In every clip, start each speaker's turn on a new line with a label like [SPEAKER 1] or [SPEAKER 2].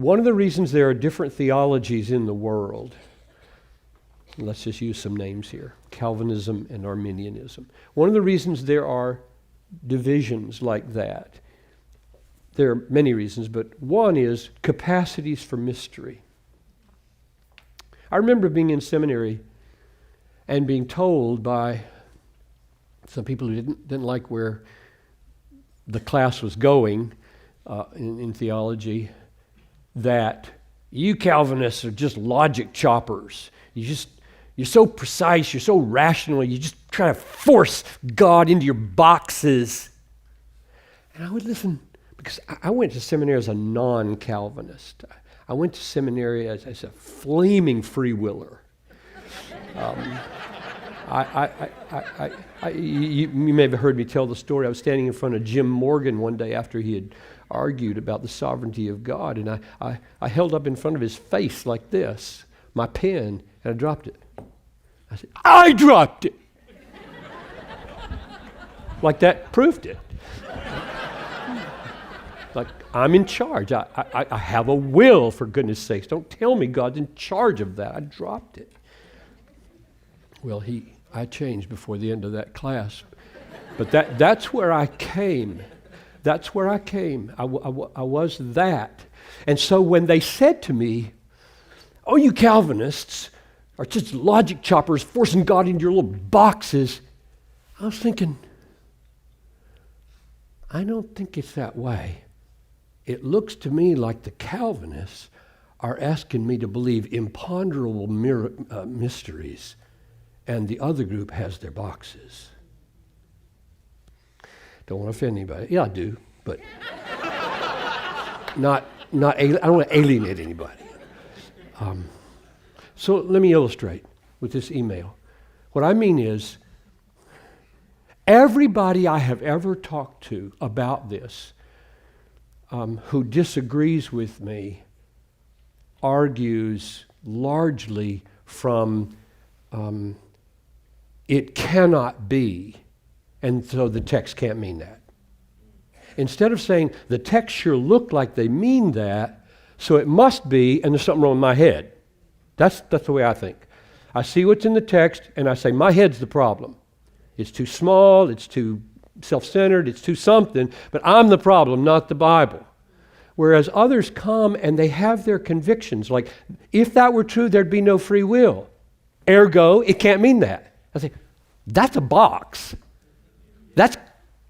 [SPEAKER 1] One of the reasons there are different theologies in the world, let's just use some names here, Calvinism and Arminianism. One of the reasons there are divisions like that, there are many reasons, but one is capacities for mystery. I remember being in seminary and being told by some people who didn't like where the class was going in theology, that you Calvinists are just logic choppers. You're so precise, you're so rational, you just try to force God into your boxes. And I would listen, because I went to seminary as a non-Calvinist. I went to seminary as a flaming free-willer. You may have heard me tell the story. I was standing in front of Jim Morgan one day after he had argued about the sovereignty of God, and I held up in front of his face like this, my pen, and I dropped it. I said, I dropped it! Like that proved it. Like, I'm in charge. I have a will, for goodness sakes. Don't tell me God's in charge of that. I dropped it. Well, I changed before the end of that class. But that's where I came. That's where I came. I was that. And so when they said to me, oh, you Calvinists are just logic choppers forcing God into your little boxes, I was thinking, I don't think it's that way. It looks to me like the Calvinists are asking me to believe imponderable mysteries, and the other group has their boxes. Don't want to offend anybody. Yeah, I do, but I don't want to alienate anybody. So let me illustrate with this email. What I mean is, everybody I have ever talked to about this who disagrees with me argues largely from it cannot be, and so the text can't mean that. Instead of saying the text sure look like they mean that, so it must be, and there's something wrong with my head. That's the way I think. I see what's in the text, and I say my head's the problem. It's too small, it's too self-centered, it's too something, but I'm the problem, not the Bible. Whereas others come and they have their convictions, like, if that were true, there'd be no free will. Ergo, it can't mean that. I say, that's a box. That's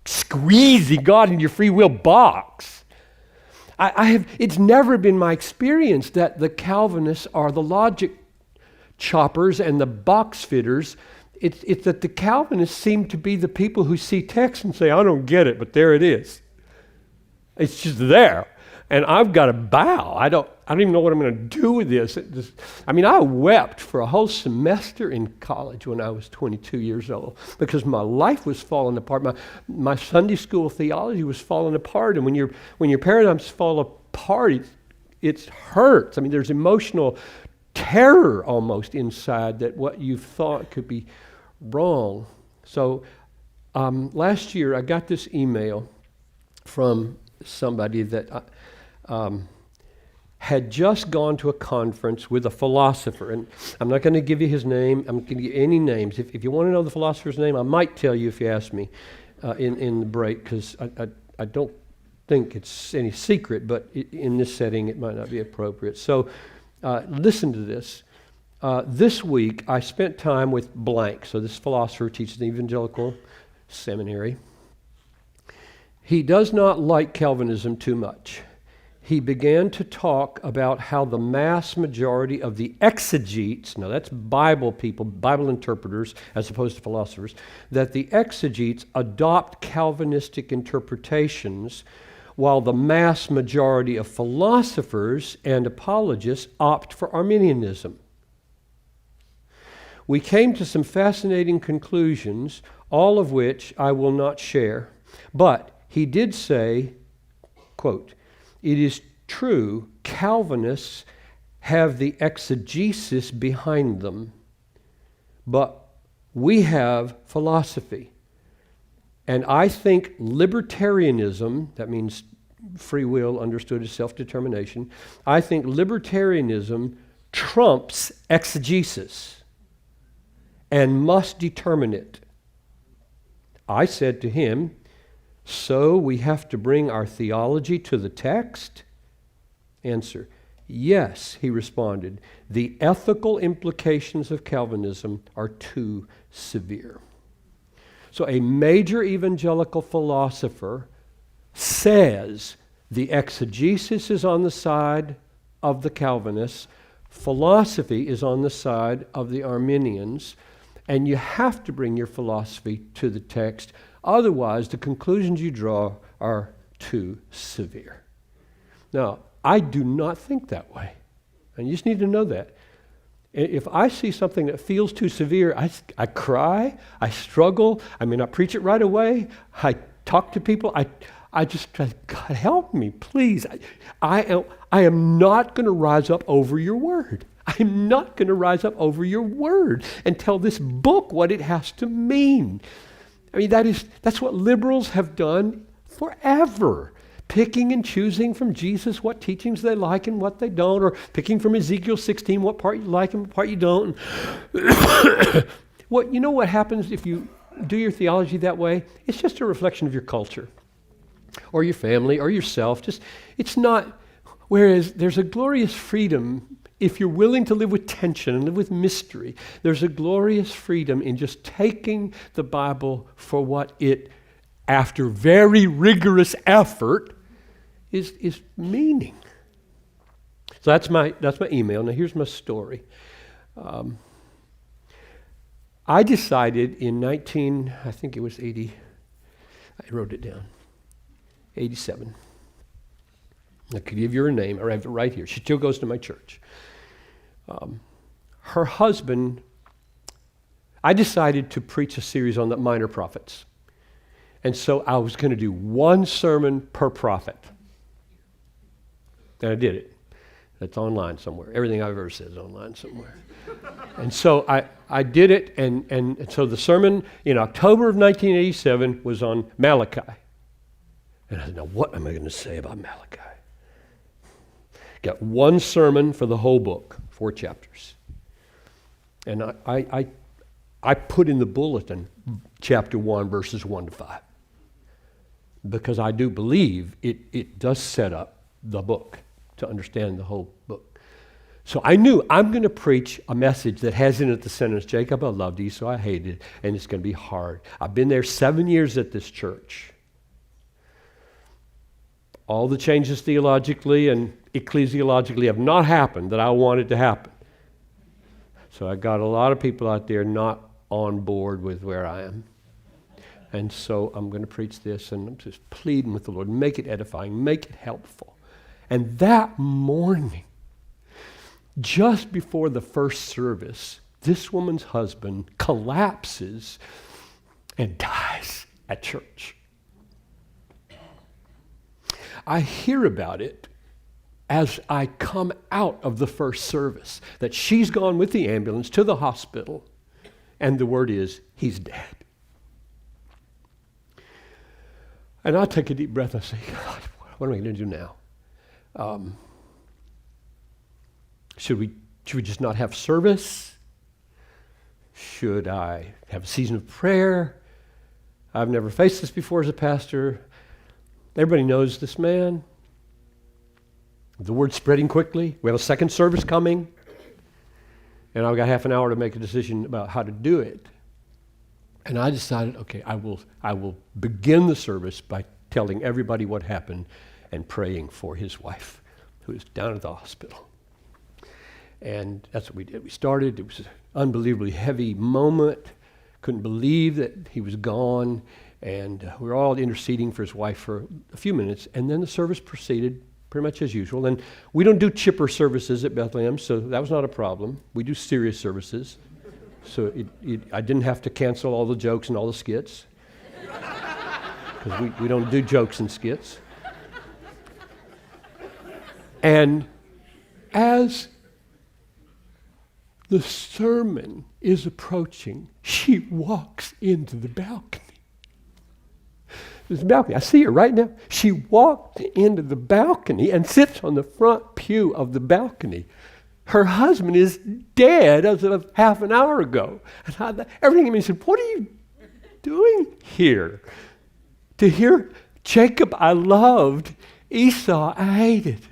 [SPEAKER 1] squeezing God in your free will box. It's never been my experience that the Calvinists are the logic choppers and the box fitters. It's that the Calvinists seem to be the people who see text and say, I don't get it, but there it is. It's just there. And I've got to bow. I don't even know what I'm going to do with this. I wept for a whole semester in college when I was 22 years old because my life was falling apart. My Sunday school theology was falling apart. And when your paradigms fall apart, it hurts. There's emotional terror almost inside that what you thought could be wrong. So last year I got this email from somebody that had just gone to a conference with a philosopher, and I'm not going to give you his name. I'm not going to give you any names. If you want to know the philosopher's name, I might tell you if you ask me in the break, because I don't think it's any secret, but in this setting it might not be appropriate. So listen to this. This week I spent time with blank. So this philosopher teaches an evangelical seminary. He does not like Calvinism too much. He began to talk about how the mass majority of the exegetes, now that's Bible people, Bible interpreters, as opposed to philosophers, that the exegetes adopt Calvinistic interpretations while the mass majority of philosophers and apologists opt for Arminianism. We came to some fascinating conclusions, all of which I will not share, but he did say, quote, it is true Calvinists have the exegesis behind them, but we have philosophy. And I think libertarianism, that means free will understood as self-determination. I think libertarianism trumps exegesis and must determine it. I said to him, so we have to bring our theology to the text? Answer, yes, he responded. The ethical implications of Calvinism are too severe. So a major evangelical philosopher says the exegesis is on the side of the Calvinists, philosophy is on the side of the Arminians, and you have to bring your philosophy to the text. Otherwise, the conclusions you draw are too severe. Now, I do not think that way, and you just need to know that. If I see something that feels too severe, I cry, I struggle, I may not preach it right away, I talk to people, I just try, God help me, please. I am not going to rise up over your word. I'm not going to rise up over your word and tell this book what it has to mean. I mean, that's what liberals have done forever. Picking and choosing from Jesus what teachings they like and what they don't, or picking from Ezekiel 16 what part you like and what part you don't. You know what happens if you do your theology that way? It's just a reflection of your culture, or your family, or yourself. It's not. Whereas there's a glorious freedom if you're willing to live with tension and live with mystery. There's a glorious freedom in just taking the Bible for what it, after very rigorous effort, is meaning. So that's my email. Now here's my story. I decided in I think it was 80, I wrote it down, 87. I could give you her name, or I have it right here. She still goes to my church. Her husband, I decided to preach a series on the minor prophets. And so I was going to do one sermon per prophet. And I did it. It's online somewhere. Everything I've ever said is online somewhere. And so I did it, and so the sermon in October of 1987 was on Malachi. And I said, now what am I going to say about Malachi? Got one sermon for the whole book, 4 chapters. And I put in the bulletin chapter 1, verses 1 to 5. Because I do believe it does set up the book to understand the whole book. So I knew I'm going to preach a message that has in it the sentence, Jacob, I loved you, so I hated it, and it's going to be hard. I've been there 7 years at this church. All the changes theologically and ecclesiologically have not happened that I wanted to happen. So I got a lot of people out there not on board with where I am. And so I'm going to preach this, and I'm just pleading with the Lord, make it edifying, make it helpful. And that morning, just before the first service, this woman's husband collapses and dies at church. I hear about it as I come out of the first service, that she's gone with the ambulance to the hospital, and the word is, he's dead. And I take a deep breath and I say, God, what am I going to do now? Should we just not have service? Should I have a season of prayer? I've never faced this before as a pastor. Everybody knows this man. The word's spreading quickly. We have a second service coming. And I've got half an hour to make a decision about how to do it. And I decided, okay, I will begin the service by telling everybody what happened and praying for his wife, who is down at the hospital. And that's what we did. We started. It was an unbelievably heavy moment. Couldn't believe that he was gone. And we were all interceding for his wife for a few minutes. And then the service proceeded pretty much as usual. And we don't do chipper services at Bethlehem, so that was not a problem. We do serious services. So I didn't have to cancel all the jokes and all the skits. Because we don't do jokes and skits. And as the sermon is approaching, she walks into the balcony. There's a balcony. I see her right now. She walked into the balcony and sits on the front pew of the balcony. Her husband is dead as of half an hour ago. And everything in me said, what are you doing here? To hear Jacob I loved, Esau I hated.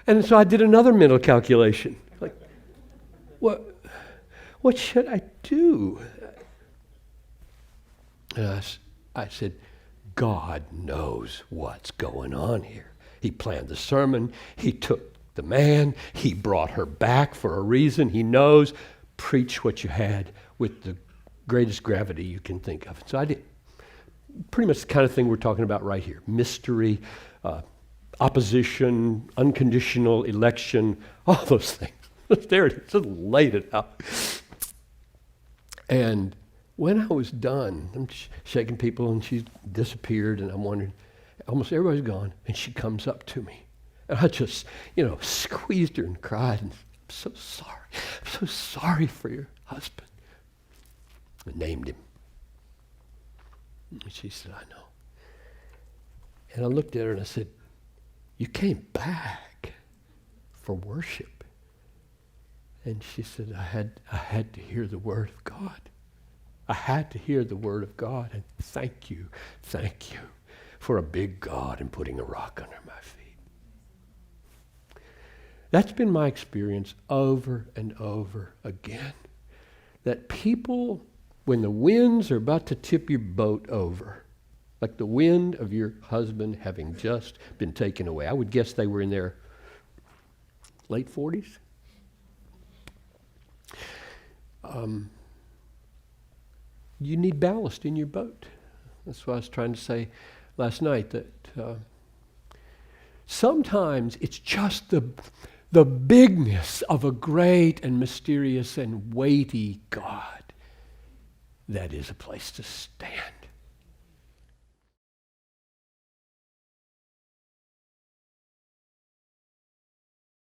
[SPEAKER 1] And so I did another mental calculation. Like, what should I do? And I said, God knows what's going on here. He planned the sermon. He took the man. He brought her back for a reason. He knows. Preach what you had with the greatest gravity you can think of. So I did. Pretty much the kind of thing we're talking about right here. Mystery, opposition, unconditional election, all those things. There it is. Just laid it out. And when I was done, I'm shaking people and she's disappeared and I'm wondering, almost everybody's gone. And she comes up to me. And I just, squeezed her and cried. And I'm so sorry. I'm so sorry for your husband. I named him. And she said, I know. And I looked at her and I said, you came back for worship. And she said, I had to hear the word of God. I had to hear the word of God. And thank you for a big God and putting a rock under my feet. That's been my experience over and over again. That people, when the winds are about to tip your boat over, like the wind of your husband having just been taken away. I would guess they were in their late 40s. You need ballast in your boat. That's what I was trying to say last night, that sometimes it's just the bigness of a great and mysterious and weighty God that is a place to stand.